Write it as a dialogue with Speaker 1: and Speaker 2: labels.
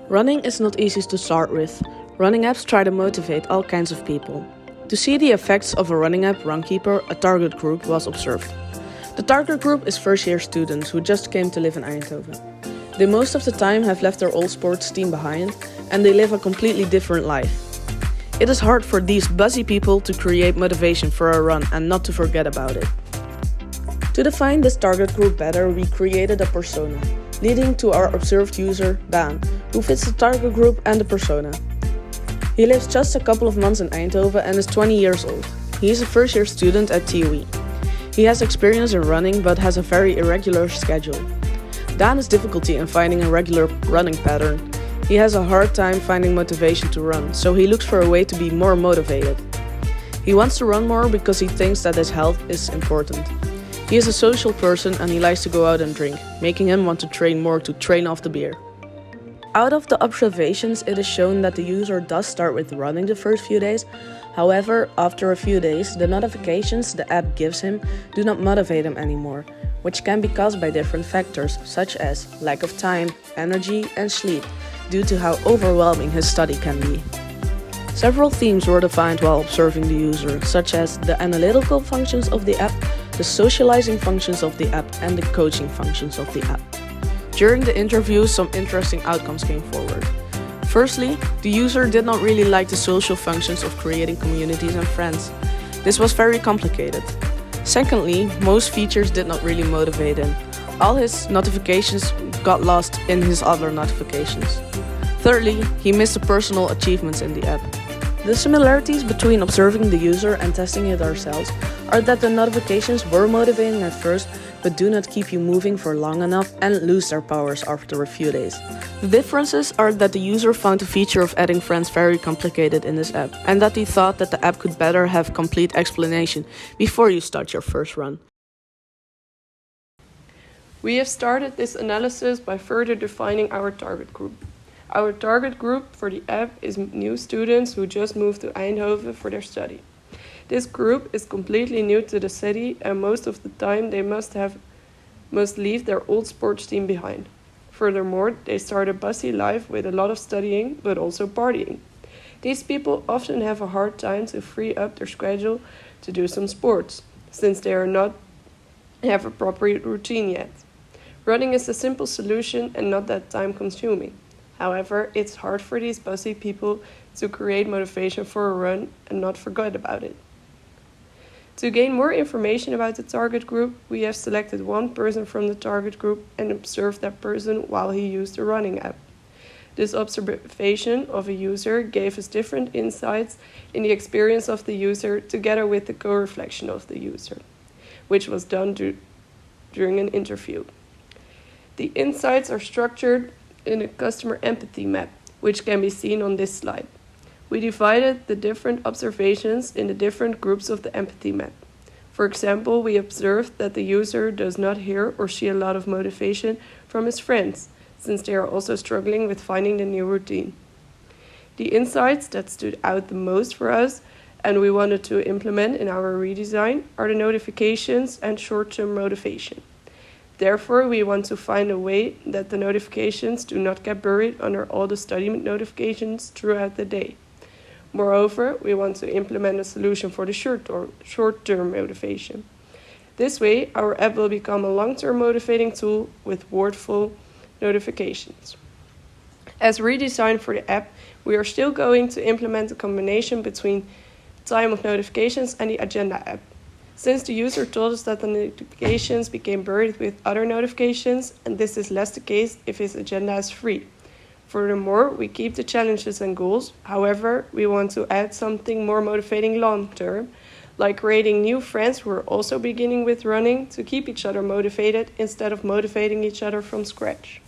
Speaker 1: Running is not easy to start with. Running apps try to motivate all kinds of people. To see the effects of a running app Runkeeper, a target group was observed. The target group is first-year students who just came to live in Eindhoven. They most of the time have left their old sports team behind and they live a completely different life. It is hard for these buzzy people to create motivation for a run and not to forget about it. To define this target group better, we created a persona, leading to our observed user, Daan, who fits the target group and the persona. He lives just a couple of months in Eindhoven and is 20 years old. He is a first-year student at TUI. He has experience in running but has a very irregular schedule. Daan has difficulty in finding a regular running pattern. He has a hard time finding motivation to run, so he looks for a way to be more motivated. He wants to run more because he thinks that his health is important. He is a social person and he likes to go out and drink, making him want to train more to train off the beer. Out of the observations, it is shown that the user does start with running the first few days. However, after a few days, the notifications the app gives him do not motivate him anymore, which can be caused by different factors such as lack of time, energy and sleep, due to how overwhelming his study can be. Several themes were defined while observing the user, such as the analytical functions of the app, the socializing functions of the app and the coaching functions of the app. During the interview, some interesting outcomes came forward. Firstly, the user did not really like the social functions of creating communities and friends. This was very complicated. Secondly, most features did not really motivate him. All his notifications got lost in his other notifications. Thirdly, he missed the personal achievements in the app. The similarities between observing the user and testing it ourselves are that the notifications were motivating at first, but do not keep you moving for long enough and lose their powers after a few days. The differences are that the user found the feature of adding friends very complicated in this app, and that he thought that the app could better have complete explanation before you start your first run.
Speaker 2: We have started this analysis by further defining our target group. Our target group for the app is new students who just moved to Eindhoven for their study. This group is completely new to the city and most of the time they must leave their old sports team behind. Furthermore, they start a busy life with a lot of studying but also partying. These people often have a hard time to free up their schedule to do some sports, since they are not have a proper routine yet. Running is a simple solution and not that time consuming. However, it's hard for these busy people to create motivation for a run and not forget about it. To gain more information about the target group, we have selected one person from the target group and observed that person while he used the running app. This observation of a user gave us different insights in the experience of the user together with the co-reflection of the user, which was done during an interview. The insights are structured in a customer empathy map, which can be seen on this slide. We divided the different observations in the different groups of the empathy map. For example, we observed that the user does not hear or see a lot of motivation from his friends, since they are also struggling with finding the new routine. The insights that stood out the most for us and we wanted to implement in our redesign are the notifications and short-term motivation. Therefore, we want to find a way that the notifications do not get buried under all the study notifications throughout the day. Moreover, we want to implement a solution for the short-term motivation. This way, our app will become a long-term motivating tool with wordful notifications. As redesigned for the app, we are still going to implement a combination between time of notifications and the agenda app. Since the user told us that the notifications became buried with other notifications, and this is less the case if his agenda is free. Furthermore, we keep the challenges and goals. However, we want to add something more motivating long-term, like creating new friends who are also beginning with running to keep each other motivated instead of motivating each other from scratch.